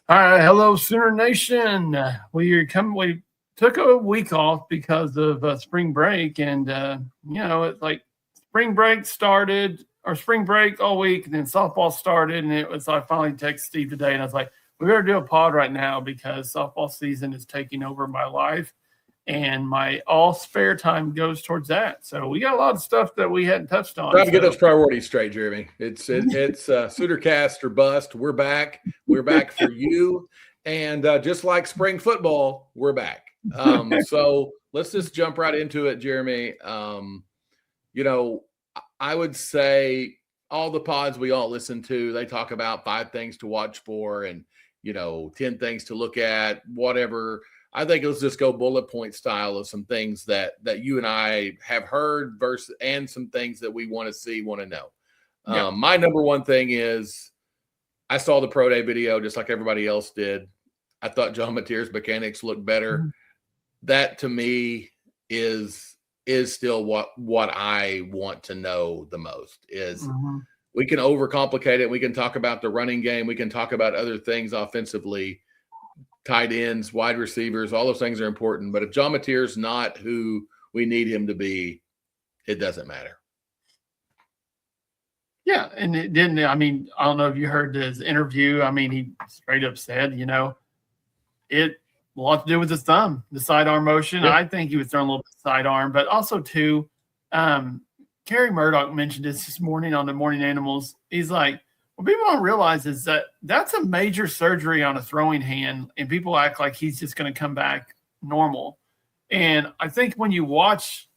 All right, hello, Sooner Nation. We took a week off because of spring break, and it's like spring break started or spring break all week, and then softball started, and it was. I finally texted Steve today, and I was like, "We better do a pod right now because softball season is taking over my life, and my all spare time goes towards that." So we got a lot of stuff that we hadn't touched on. Time to get those priorities straight, Jeremy. It's Soonercast or bust. We're back. We're back for you, and just like spring football, we're back. So let's just jump right into it, Jeremy. I would say all the pods we all listen to, they talk about 5 things to watch for, and 10 things to look at, whatever. I think let's just go bullet point style of some things that you and I have heard and some things that we want to see, want to know. Yeah. My number one thing is I saw the pro day video just like everybody else did. I thought John Mateer's mechanics looked better. Mm-hmm. That to me is still what I want to know the most is mm-hmm. We can overcomplicate it. We can talk about the running game. We can talk about other things offensively. Tight ends, wide receivers, all those things are important. But if John Mateer's not who we need him to be, it doesn't matter. Yeah, and it didn't. I mean, I don't know if you heard his interview. I mean, he straight up said, it a lot to do with his thumb, the sidearm motion. Yep. I think he was throwing a little bit of sidearm, but also too, Kerry Murdoch mentioned this morning on the Morning Animals. He's like, what people don't realize is that that's a major surgery on a throwing hand, and people act like he's just going to come back normal. And I think when you watch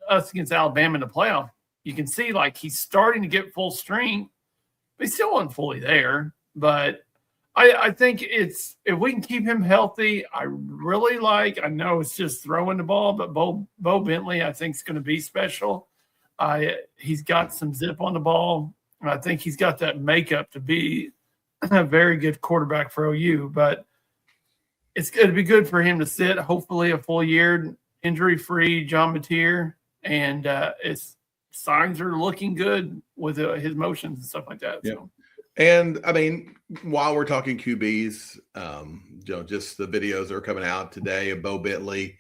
us against Alabama in the playoff, you can see like he's starting to get full strength, but he still wasn't fully there. But I think if we can keep him healthy, I know it's just throwing the ball, but Bo Bentley I think is going to be special. He's got some zip on the ball. I think he's got that makeup to be a very good quarterback for OU, but it's going to be good for him to sit, hopefully a full year, injury-free John Mateer, and its signs are looking good with his motions and stuff like that. Yeah. So. And, I mean, while we're talking QBs, just the videos that are coming out today of Bo Bentley,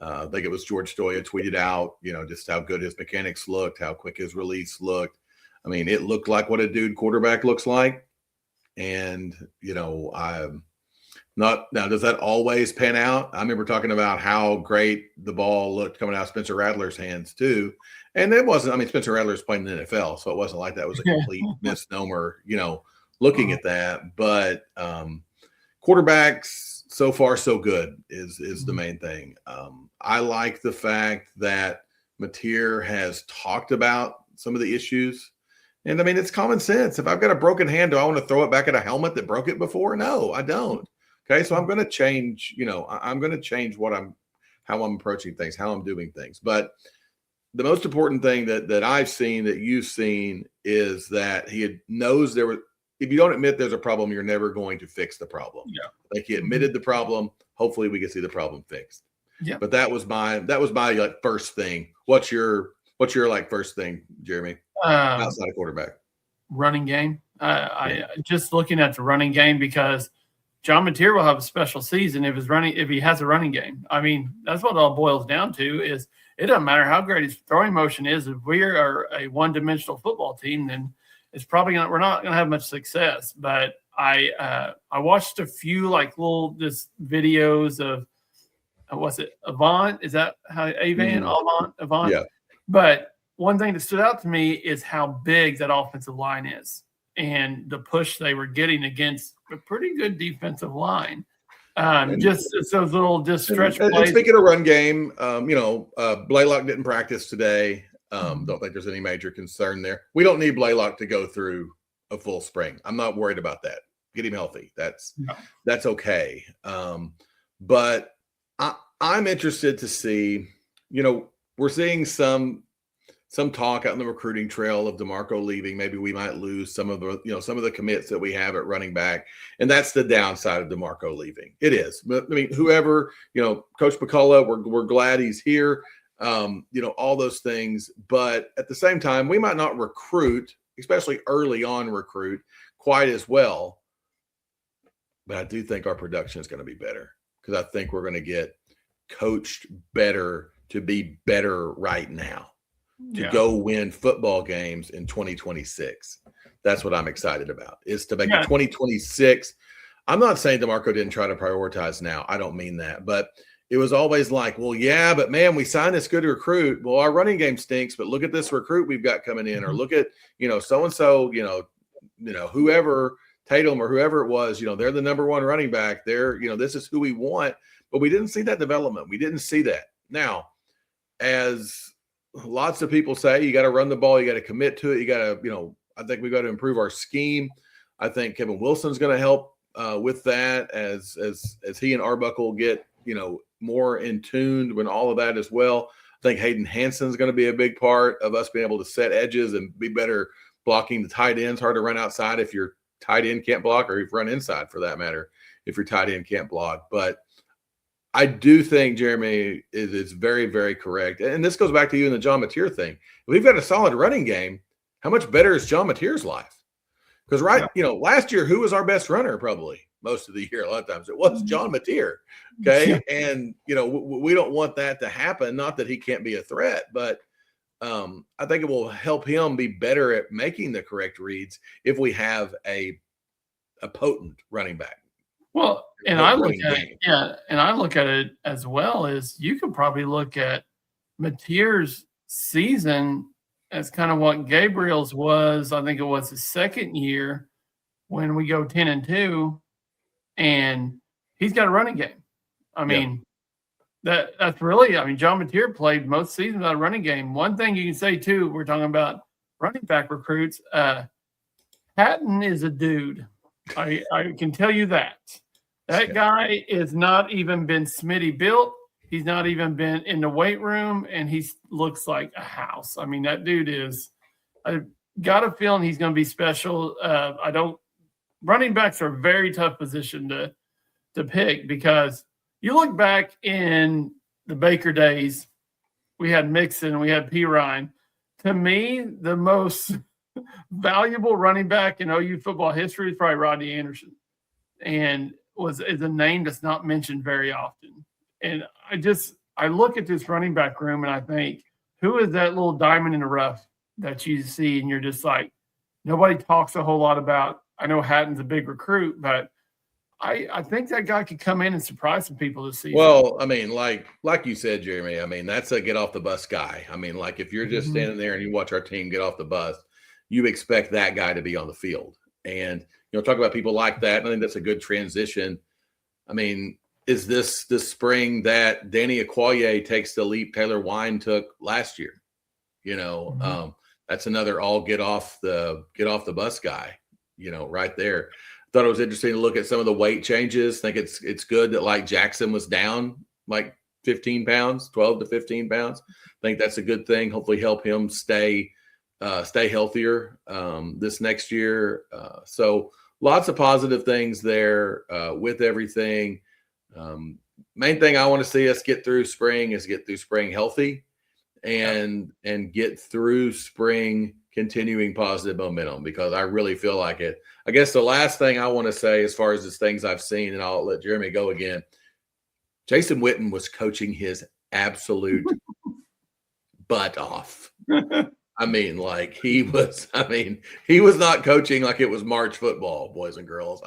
I think it was George Stoya tweeted out, just how good his mechanics looked, how quick his release looked. I mean, it looked like what a dude quarterback looks like. And, I'm not now, does that always pan out? I remember talking about how great the ball looked coming out of Spencer Rattler's hands too. And it wasn't, I mean, Spencer Rattler's playing in the NFL, so it wasn't like that was a complete misnomer, looking at that. But quarterbacks, so far so good is the main thing. I like the fact that Mateer has talked about some of the issues. And I mean, it's common sense. If I've got a broken hand, do I want to throw it back at a helmet that broke it before? No, I don't. Okay. So I'm going to change, I'm going to change how I'm approaching things, how I'm doing things. But the most important thing that I've seen, that you've seen, is that he knows if you don't admit there's a problem, you're never going to fix the problem. Yeah. Like he admitted the problem. Hopefully we can see the problem fixed. Yeah. But that was my like first thing. What's your like first thing, Jeremy? Outside of quarterback, running game. I just looking at the running game, because John Mateer will have a special season if he has a running game. I mean, that's what it all boils down to. Is it doesn't matter how great his throwing motion is. If we are a one-dimensional football team, then it's probably we're not going to have much success. But I watched a few like little just videos of what's it, Avant? Is that how Avant? Yeah. But one thing that stood out to me is how big that offensive line is and the push they were getting against a pretty good defensive line. Just those little stretch plays. And speaking of run game, Blaylock didn't practice today. Don't think there's any major concern there. We don't need Blaylock to go through a full spring. I'm not worried about that. Get him healthy. That's okay. But I'm interested to see, we're seeing some talk out in the recruiting trail of DeMarco leaving. Maybe we might lose some of the commits that we have at running back. And that's the downside of DeMarco leaving. It is. But I mean, whoever, Coach McCullough, we're glad he's here. All those things. But at the same time, we might not recruit, especially early on recruit, quite as well. but I do think our production is going to be better because I think we're going to get coached better to be better right now to go win football games in 2026. That's what I'm excited about, is to make the 2026. I'm not saying DeMarco didn't try to prioritize now. I don't mean that. But it was always like, well, yeah, but man, we signed this good recruit. Well, our running game stinks, but look at this recruit we've got coming in, or look at, so-and-so, whoever, Tatum or whoever it was, they're the number one running back. They're, this is who we want. But we didn't see that development. We didn't see that. Now, as lots of people say, you got to run the ball. You got to commit to it. You got to, I think we got to improve our scheme. I think Kevin Wilson's going to help with that as he and Arbuckle get, more in tune with all of that as well. I think Hayden Hanson's going to be a big part of us being able to set edges and be better blocking the tight ends. Hard to run outside if your tight end can't block, or if you run inside for that matter, if your tight end can't block. But I do think Jeremy is very, very correct. And this goes back to you and the John Mateer thing. If we've got a solid running game, how much better is John Mateer's life? Because last year, who was our best runner? Probably most of the year. A lot of times it was John Mateer. Okay. And, we don't want that to happen. Not that he can't be a threat, but I think it will help him be better at making the correct reads if we have a potent running back. Well, and I look at it as well as you could probably look at Mateer's season as kind of what Gabriel's was. I think it was his second year when we go 10-2, and he's got a running game. I mean, that's really, John Mateer played most seasons without a running game. One thing you can say too, we're talking about running back recruits. Patton is a dude. I can tell you that. That guy is not even been Smitty built. He's not even been in the weight room, and he looks like a house. That dude is – I got a feeling he's going to be special. Running backs are a very tough position to pick, because you look back in the Baker days, we had Mixon, we had P. Ryan. To me, the most valuable running back in OU football history is probably Rodney Anderson, and is a name that's not mentioned very often. And I look at this running back room and I think, who is that little diamond in the rough that you see and you're just like, nobody talks a whole lot about. I know Hatton's a big recruit, but I think that guy could come in and surprise some people this season. Well, like you said, Jeremy, that's a get off the bus guy. If you're just standing there and you watch our team get off the bus, you expect that guy to be on the field. And, talk about people like that. I think that's a good transition. Is this spring that Danny Okoye takes the leap Taylor Wine took last year? That's another all get off the bus guy, right there. Thought it was interesting to look at some of the weight changes. Think it's good that like Jackson was down like 15 pounds, 12 to 15 pounds. I think that's a good thing. Hopefully help him stay healthier this next year. So lots of positive things there with everything. Main thing I want to see us get through spring is get through spring healthy and get through spring continuing positive momentum, because I really feel like it. I guess the last thing I want to say as far as the things I've seen, and I'll let Jeremy go again, Jason Witten was coaching his absolute butt off. He was not coaching like it was March football, boys and girls.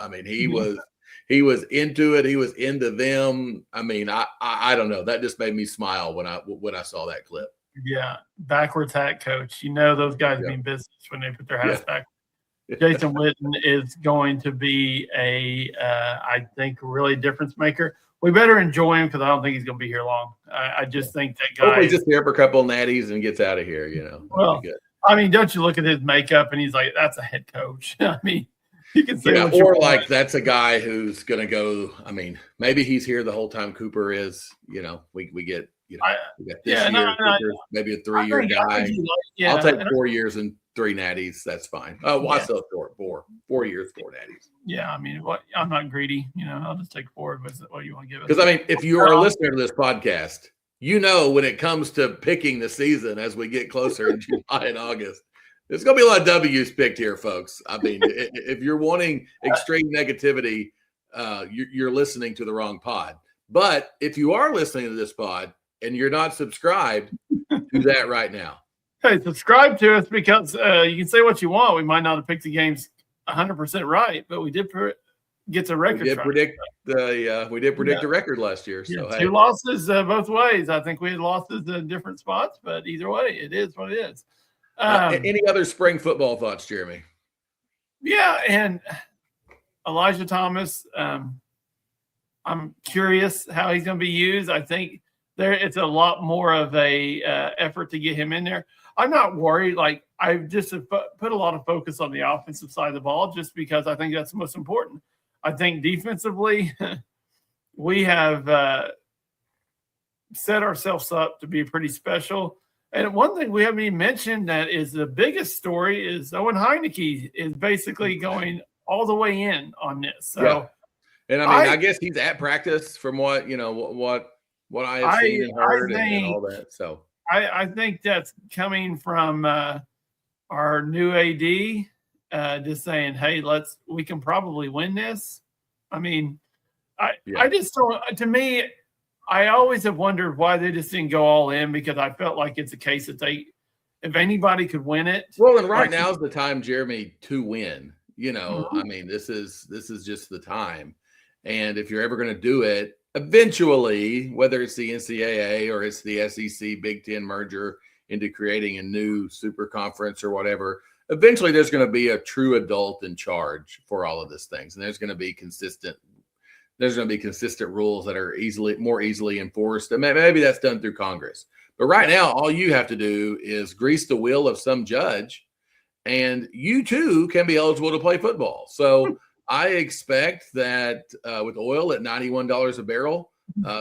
He was into it. He was into them. I don't know. That just made me smile when I saw that clip. Yeah, backwards hat coach. Those guys mean business when they put their hats back. Jason Witten is going to be I think, really difference maker. We better enjoy him, because I don't think he's going to be here long. I just think that guy. Hopefully, just here for a couple of natties and gets out of here. Well, don't you look at his makeup and he's like, that's a head coach. You can say or like that's a guy who's going to go. Maybe he's here the whole time Cooper is. We get. We got this year, maybe a 3-year guy. I'll take 4 years and 3 natties. That's fine. I still have 4 years, 4 natties. Yeah, I'm not greedy. I'll just take 4 of what you want to give us. Because if you are a listener to this podcast, when it comes to picking the season as we get closer in July and August, there's going to be a lot of W's picked here, folks. If you're wanting extreme negativity, you're listening to the wrong pod. But if you are listening to this pod and you're not subscribed, do that right now. Hey, subscribe to us because you can say what you want. We might not have picked the games 100% right, but we did get the record. We did predict the record last year. So two losses both ways. I think we had losses in different spots, but either way, it is what it is. Any other spring football thoughts, Jeremy? Yeah, and Elijah Thomas. I'm curious how he's going to be used. I think it's a lot more of a effort to get him in there. I'm not worried. Like, I've just put a lot of focus on the offensive side of the ball just because I think that's the most important. I think defensively, we have set ourselves up to be pretty special. And one thing we haven't even mentioned that is the biggest story is Owen Heineke is basically going all the way in on this. So, yeah. And I guess he's at practice from what I have seen and heard and all that. So I think that's coming from our new AD, just saying, hey, we can probably win this. I mean, I just don't. To me, I always have wondered why they just didn't go all in, because I felt like it's a case that if anybody could win it. Well, and right now is the time, Jeremy, to win. I mean, this is just the time. And if you're ever going to do it, eventually, whether it's the NCAA or it's the SEC Big Ten merger into creating a new super conference or whatever, eventually there's going to be a true adult in charge for all of these things. And there's going to be consistent rules that are more easily enforced. And maybe that's done through Congress. But right now, all you have to do is grease the wheel of some judge, and you too can be eligible to play football. So I expect that with oil at $91 a barrel,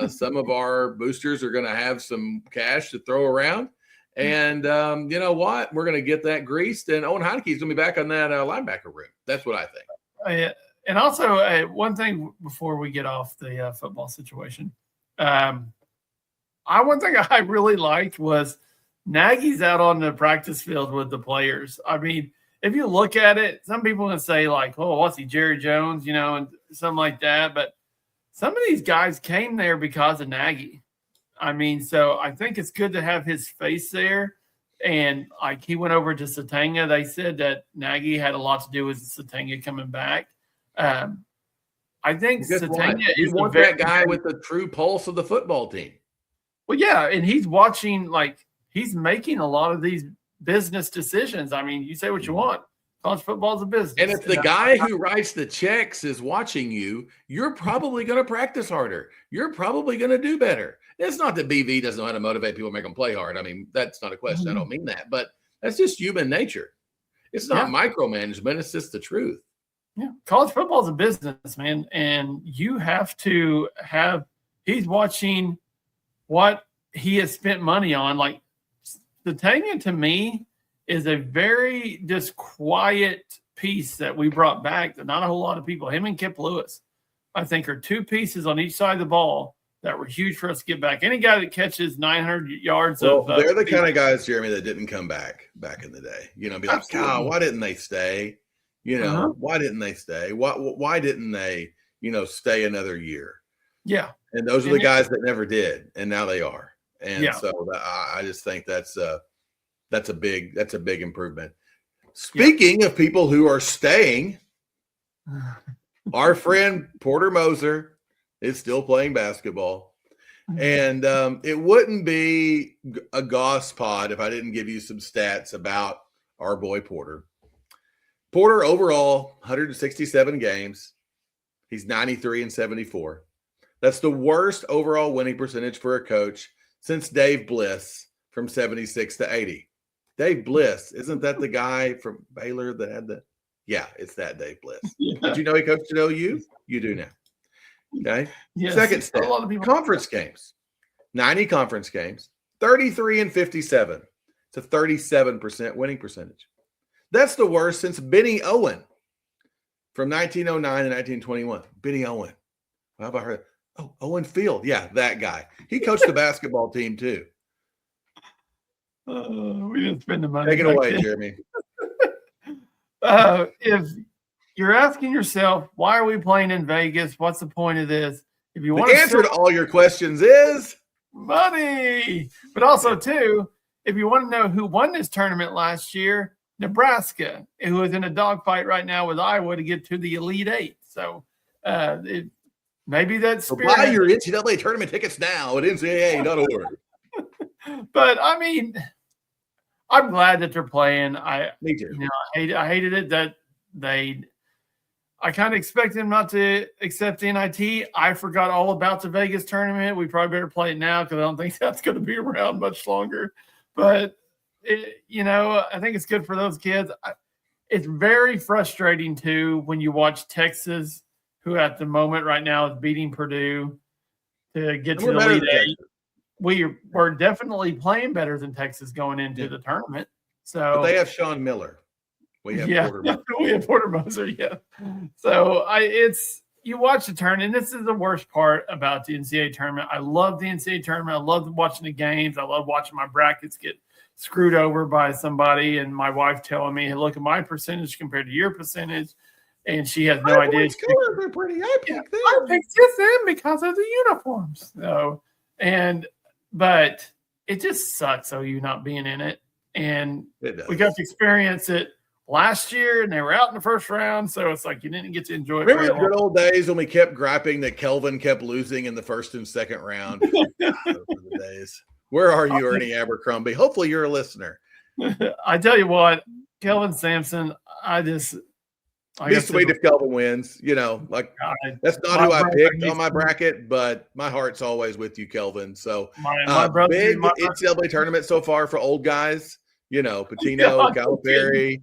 some of our boosters are going to have some cash to throw around. And you know what? We're going to get that greased. And Owen Heineke is going to be back on that linebacker room. That's what I think. And also, one thing before we get off the football situation, one thing I really liked was Nagy's out on the practice field with the players. I mean, if you look at it, some people can say like, oh, what's he, Jerry Jones, and something like that. But some of these guys came there because of Nagy. I mean, so I think it's good to have his face there. And like, he went over to Satanga. They said that Nagy had a lot to do with Satanga coming back. I think Satanga is that guy with the true pulse of the football team. Well, yeah, and he's watching, like, he's making a lot of these business decisions. I mean, you say what you want. College football is a business. And if the guy who writes the checks is watching you, you're probably going to practice harder. You're probably going to do better. It's not that BV doesn't know how to motivate people, make them play hard. I mean, that's not a question. I don't mean that. But that's just human nature. It's not micromanagement. It's just the truth. Yeah. College football is a business, man. And you have to he's watching what he has spent money on. Like, Satanga, to me, is a very just quiet piece that we brought back that not a whole lot of people, him and Kip Lewis, I think, are two pieces on each side of the ball that were huge for us to get back. Any guy that catches 900 yards they're the kind of guys, Jeremy, that didn't come back in the day. Be like, God, why didn't they stay? Why didn't they stay? Why didn't they, stay another year? Yeah. And those are the guys that never did, and now they are. And so I just think that's a big improvement. Speaking of people who are staying, our friend Porter Moser is still playing basketball. And it wouldn't be a Goss pod if I didn't give you some stats about our boy Porter. Porter overall, 167 games. He's 93-74. That's the worst overall winning percentage for a coach since Dave Bliss from 76 to 80. Dave Bliss, isn't that the guy from Baylor that had the? Yeah, it's that Dave Bliss. Yeah. Did you know he coached at OU? You do now. Okay. Yes. Second stat, a lot of people conference games, 90 conference games, 33-57. It's a 37% winning percentage. That's the worst since Benny Owen from 1909 to 1921. Benny Owen. How about her? Oh, Owen Field. Yeah, that guy. He coached the basketball team too. We didn't spend the money. Take it away, Jeremy. If you're asking yourself, why are we playing in Vegas? What's the point of this? If you want The answer to all your questions is money, but also too, if you want to know who won this tournament last year, Nebraska, who is in a dogfight right now with Iowa to get to the Elite Eight. So maybe that's buy your NCAA tournament tickets now at NCAA.org. But I mean, I'm glad that they're playing. Me too. I hated it that I kind of expected them not to accept NIT. I forgot all about the Vegas tournament. We probably better play it now because I don't think that's going to be around much longer. But, I think it's good for those kids. It's very frustrating, too, when you watch Texas, who at the moment right now is beating Purdue to get to the Elite Eight. We're definitely playing better than Texas going into the tournament. So but they have Sean Miller. We have Porter Moser. We have Porter Moser, yeah. So you watch the tournament, and this is the worst part about the NCAA tournament. I love the NCAA tournament. I love watching the games. I love watching my brackets get screwed over by somebody, and my wife telling me, hey, look at my percentage compared to your percentage. And she has no idea. They're pretty. I picked them. I picked them because of the uniforms. So, but it just sucks, you not being in it. And we got to experience it last year, and they were out in the first round, so it's like you didn't get to enjoy it. Remember the good old days when we kept griping that Kelvin kept losing in the first and second round? Those were the days. Where are you, Ernie Abercrombie? Hopefully you're a listener. I tell you what, Kelvin Sampson, be sweet if Kelvin wins. That's not who I picked on my bracket, but my heart's always with you, Kelvin. So my brother, big NCAA tournament so far for old guys. Patino, Calipari,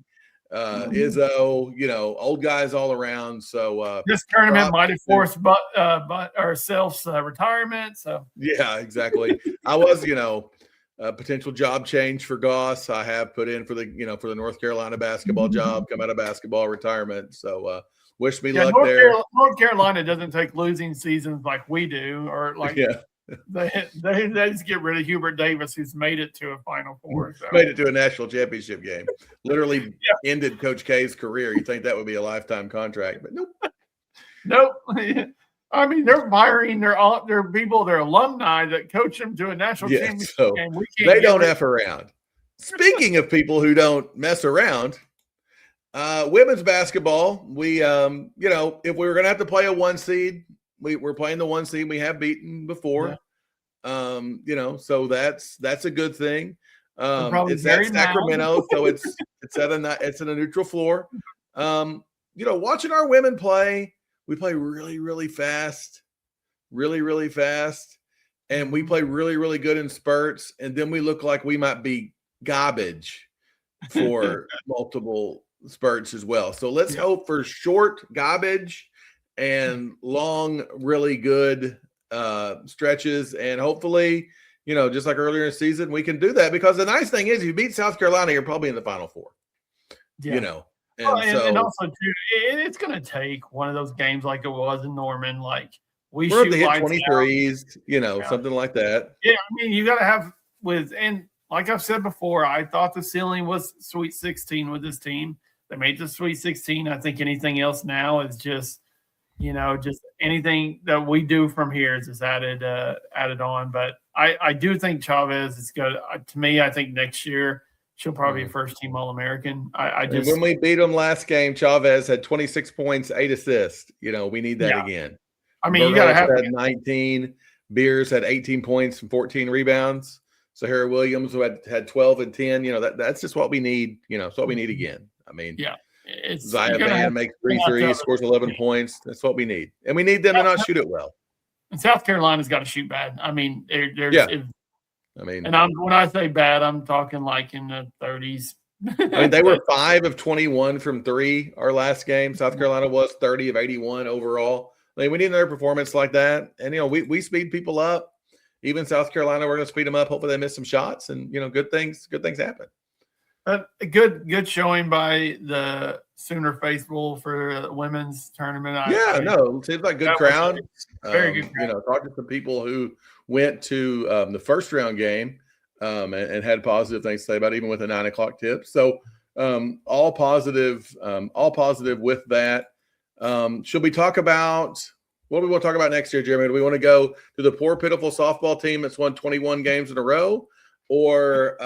Izzo. Old guys all around. So this tournament might have forced ourselves retirement. So yeah, exactly. I was, a potential job change for Goss. I have put in for the North Carolina basketball job, come out of basketball retirement. So wish me luck there. North Carolina doesn't take losing seasons like we do, or like they just get rid of Hubert Davis, who's made it to a Final Four. So. Made it to a national championship game. Literally ended Coach K's career. You think that would be a lifetime contract, but nope. Nope. I mean, they're firing their people, their alumni that coach them to a national championship game. They don't F around. Speaking of people who don't mess around, women's basketball, we, if we were going to have to play a 1 seed, we're playing the 1 seed we have beaten before. Yeah. So that's a good thing. It's at Sacramento, so it's at a neutral floor. Watching our women play, we play really, really fast, and we play really, really good in spurts, and then we look like we might be garbage for multiple spurts as well. So let's hope for short garbage and long, really good stretches, and hopefully, just like earlier in the season, we can do that, because the nice thing is if you beat South Carolina, you're probably in the Final Four. And also too, it's going to take one of those games like it was in Norman. Like we're shoot to hit 23s, something like that. Yeah, I mean, you got to have and like I've said before, I thought the ceiling was Sweet 16 with this team. They made the Sweet 16. I think anything else now is just anything that we do from here is just added on. But I do think Chavez is good. To me, I think next year she'll probably be first-team All-American. When we beat them last game, Chavez had 26 points, 8 assists. We need that again. I mean, you got to have 19. Beers had 18 points and 14 rebounds. Sahara Williams had 12 and 10. That's just what we need. It's what we need again. I mean, Zaya Van makes 3 threes, scores 11 points. That's what we need, and we need them to not shoot it well. And South Carolina's got to shoot bad. I mean, when I say bad, I'm talking like in the 30s. I mean, they were 5 of 21 from 3 our last game. South Carolina was 30 of 81 overall. I mean, we need another performance like that. And, we speed people up. Even South Carolina, we're going to speed them up. Hopefully they miss some shots, and, good things happen. A good showing by the Sooner faithful for the women's tournament. It seems like good crowd. Very good crowd. Talked to some people who went to the first round game and had positive things to say about it, even with a 9 o'clock tip. So all positive with that. Should we talk about what do we want to talk about next year, Jeremy? Do we want to go to the poor, pitiful softball team that's won 21 games in a row, or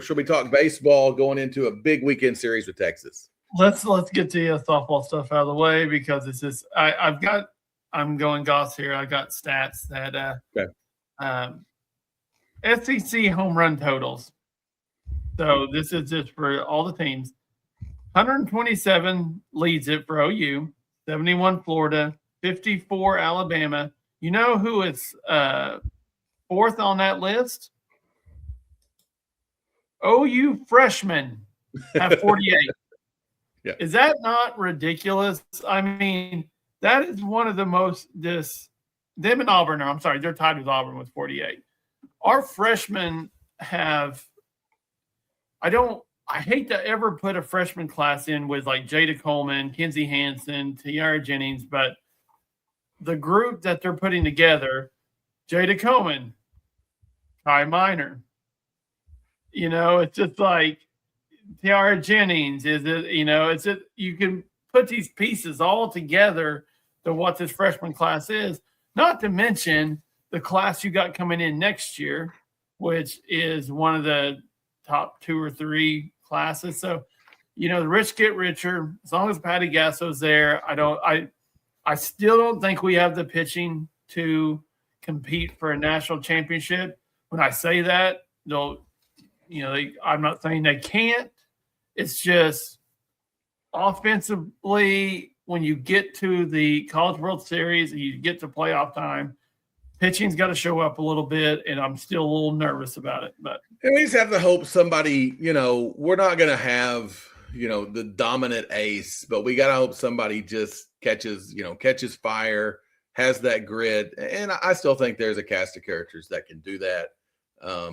should we talk baseball going into a big weekend series with Texas? Let's get the softball stuff out of the way because it's just I'm going Goss here. I got stats that SEC home run totals. So this is just for all the teams. 127 leads it for OU, 71 Florida, 54 Alabama. You know who is fourth on that list? OU freshmen have 48. Yeah. Is that not ridiculous? I mean, that is one of the most them and Auburn, I'm sorry, they're tied with Auburn with 48. Our freshmen have I hate to ever put a freshman class in with like Jada Coleman, Kinsey Hansen, Tiara Jennings, but the group that they're putting together, Jada Coleman, Kai Minor, it's just like Tiara Jennings, you can put these pieces all together to what this freshman class is, not to mention the class you got coming in next year, which is one of the top 2 or 3 classes. So, the rich get richer. As long as Patty Gasso's there, I still don't think we have the pitching to compete for a national championship. When I say that, I'm not saying they can't. It's just offensively, when you get to the College World Series and you get to playoff time, pitching's got to show up a little bit, and I'm still a little nervous about it. But we just have to hope somebody, we're not going to have, the dominant ace, but we got to hope somebody just catches fire, has that grit. And I still think there's a cast of characters that can do that.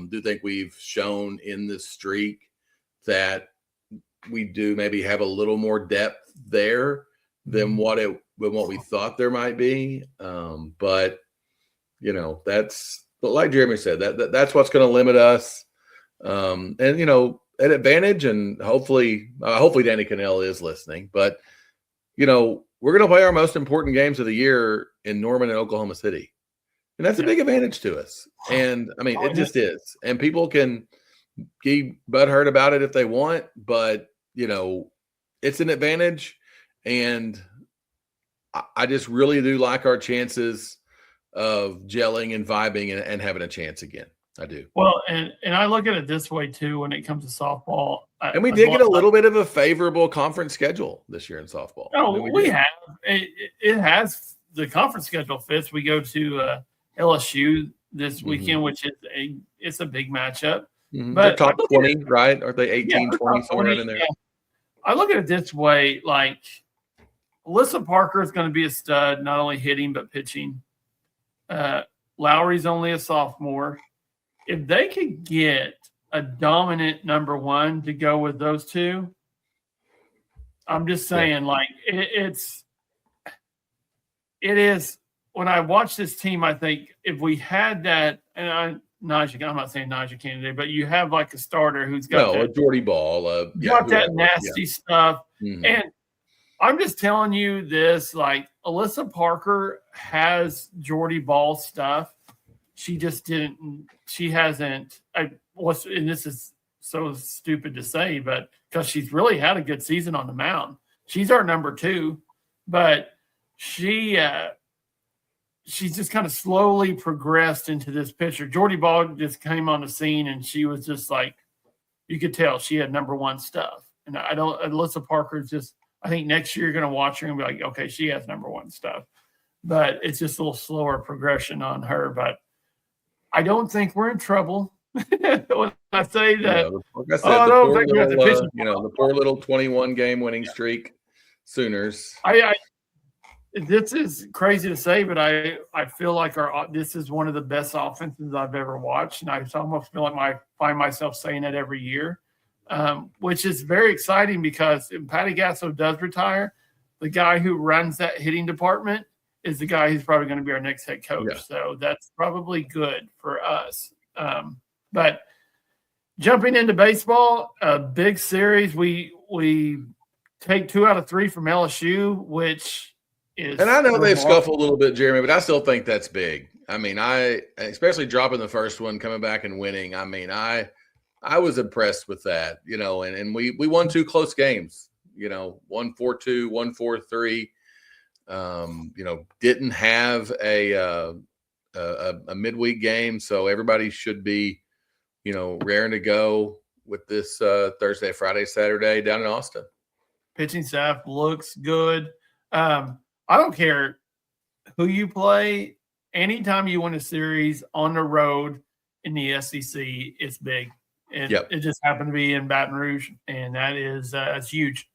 Do think we've shown in this streak that we do maybe have a little more depth there than what we thought there might be. But like Jeremy said, that's what's going to limit us. And at Advantage, and hopefully Danny Cannell is listening, but we're going to play our most important games of the year in Norman and Oklahoma City. And that's a big advantage to us. And I mean, it just is. And people can be butthurt about it if they want, but it's an advantage. And I just really do like our chances of gelling and vibing and having a chance again. I do. Well, and I look at it this way too when it comes to softball. And we did get a little bit of a favorable conference schedule this year in softball. Oh, we have. It has the conference schedule fits. We go to LSU this weekend, which is it's a big matchup. Mm-hmm. But top 20, right? Are they 18, 20, somewhere right in there? Yeah. I look at it this way, like Alyssa Parker is going to be a stud, not only hitting but pitching. Lowry's only a sophomore. If they could get a dominant number one to go with those two, I'm just saying, like it is. When I watch this team, I think if we had that, and I'm not saying Najee Kennedy, but you have like a starter who's got a Jordy Ball, that nasty stuff. Mm-hmm. And I'm just telling you this, like Alyssa Parker has Jordy Ball stuff. She just didn't. She hasn't. And this is so stupid to say, but because she's really had a good season on the mound, she's our number 2, but she's just kind of slowly progressed into this pitcher. Jordy Ball just came on the scene, and she was just like, you could tell she had number 1 stuff. And Alyssa Parker is just. I think next year you're going to watch her and be like, okay, she has number 1 stuff, but it's just a little slower progression on her. But I don't think we're in trouble when I say that. Like I said, the poor little 21 game winning streak Sooners. This is crazy to say, but I feel like this is one of the best offenses I've ever watched, and I almost feel like I find myself saying it every year. Which is very exciting because if Patty Gasso does retire, the guy who runs that hitting department is the guy who's probably going to be our next head coach. Yeah. So that's probably good for us. But Jumping into baseball, a big series. We take 2 out of 3 from LSU, which is. And I know they scuffle a little bit, Jeremy, but I still think that's big. I mean, especially dropping the first one, coming back and winning. I mean, I was impressed with that, and we won 2 close games, 1-4-2, 1-4-3. Didn't have a midweek game, so everybody should be, raring to go with this Thursday, Friday, Saturday down in Austin. Pitching staff looks good. I don't care who you play. Anytime you win a series on the road in the SEC, it's big. It just happened to be in Baton Rouge, and that's huge.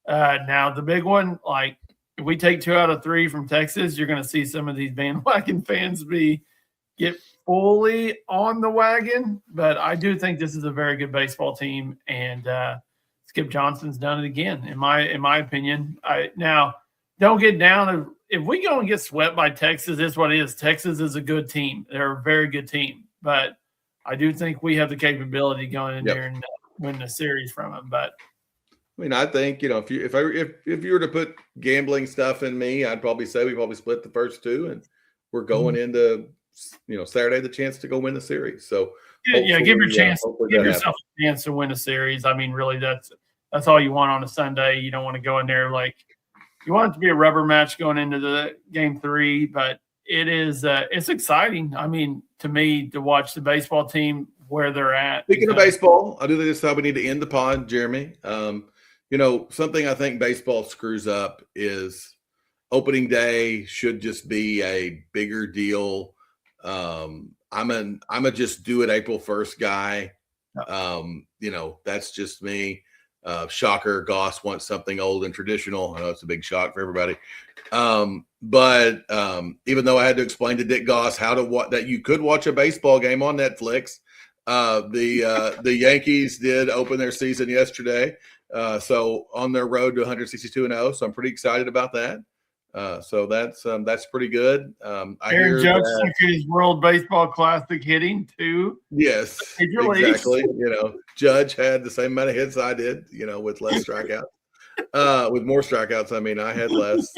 Now the big one, like if we take 2 out of 3 from Texas, you're going to see some of these bandwagon fans get fully on the wagon. But I do think this is a very good baseball team, and Skip Johnson's done it again, in my opinion. Now don't get down. If we go and get swept by Texas, it's what it is. Texas is a good team. They're a very good team, but I do think we have the capability going in there and win the series from them. But I mean, I think if you were to put gambling stuff in me, I'd probably say we probably split the first 2, and we're going into Saturday the chance to go win the series. So give yourself a chance to win a series. I mean, really, that's all you want on a Sunday. You don't want to go in there like. You want it to be a rubber match going into the game 3, but it's exciting. I mean, to me, to watch the baseball team where they're at. Speaking of baseball, I do think this is how we need to end the pod, Jeremy. Something I think baseball screws up is opening day should just be a bigger deal. I'm a just do it April 1st guy. That's just me. Shocker, Goss wants something old and traditional. I know it's a big shock for everybody. But even though I had to explain to Dick Goss that you could watch a baseball game on Netflix, the Yankees did open their season yesterday. So on their road to 162-0. So I'm pretty excited about that. So that's pretty good. Aaron Judge took his World Baseball Classic hitting too. Yes, exactly. Judge had the same amount of hits I did. With less strikeouts. With more strikeouts, I mean, I had less.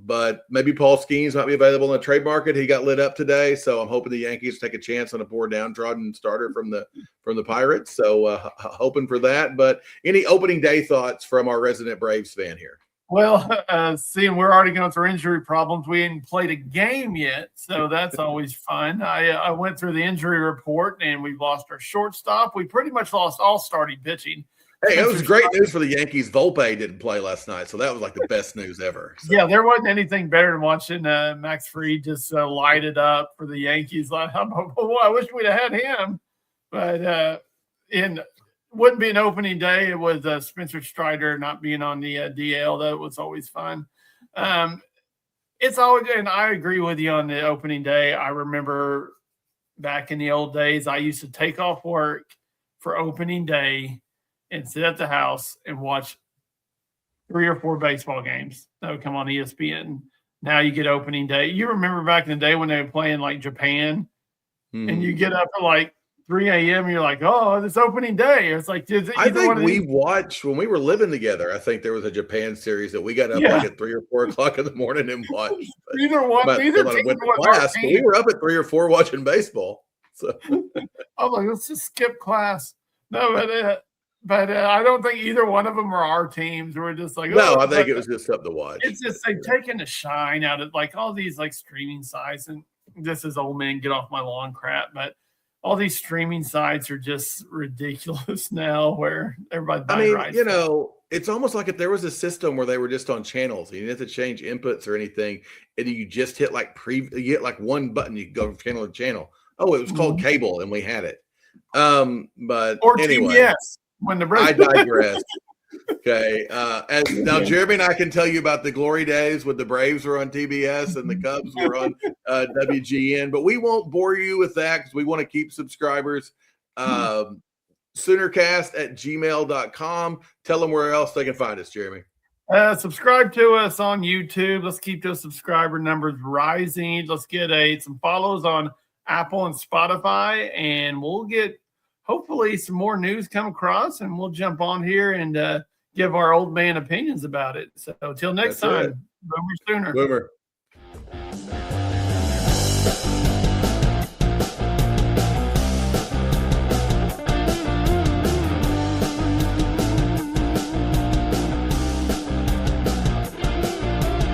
But maybe Paul Skeens might be available in the trade market. He got lit up today, so I'm hoping the Yankees take a chance on a poor downtrodden starter from the Pirates. So hoping for that. But any opening day thoughts from our resident Braves fan here? Well, seeing we're already going through injury problems, we ain't played a game yet, so that's always fun. I went through the injury report, and we've lost our shortstop. We pretty much lost all starting pitching. Hey, it was great news for the Yankees. Volpe didn't play last night, so that was like the best news ever. So. Yeah, there wasn't anything better than watching Max Fried just light it up for the Yankees. I wish we'd have had him, but wouldn't be an opening day. It was Spencer Strider not being on the DL. That was always fun. It's always, and I agree with you on the opening day. I remember back in the old days, I used to take off work for opening day and sit at the house and watch 3 or 4 baseball games that would come on ESPN. Now you get opening day. You remember back in the day when they were playing like Japan, and you get up at like 3 a.m. and you're like, oh, it's opening day. It's like, I think we watched when we were living together. I think there was a Japan series that we got up like at 3 or 4 o'clock in the morning and watched. Either team was class, but we were up at 3 or 4 watching baseball. So I was like, let's just skip class. No, but I don't think either one of them are our teams. We're just like, no, I think it was just something to watch. It's just they've taken the shine out of like all these like streaming sites, and this is old man get off my lawn crap, but all these streaming sites are just ridiculous now where everybody. It's almost like if there was a system where they were just on channels, you didn't have to change inputs or anything, and you just hit you hit like one button, you go from channel to channel. Oh, it was called cable, and we had it. But anyway. TBS. I digress. Okay. Now, Jeremy and I can tell you about the glory days when the Braves were on TBS and the Cubs were on WGN, but we won't bore you with that because we want to keep subscribers. Soonercast@gmail.com. Tell them where else they can find us, Jeremy. Subscribe to us on YouTube. Let's keep those subscriber numbers rising. Let's get some follows on Apple and Spotify, and we'll get hopefully some more news come across, and we'll jump on here and give our old man opinions about it. So until next That's it. time, Boomer Sooner. Boomer.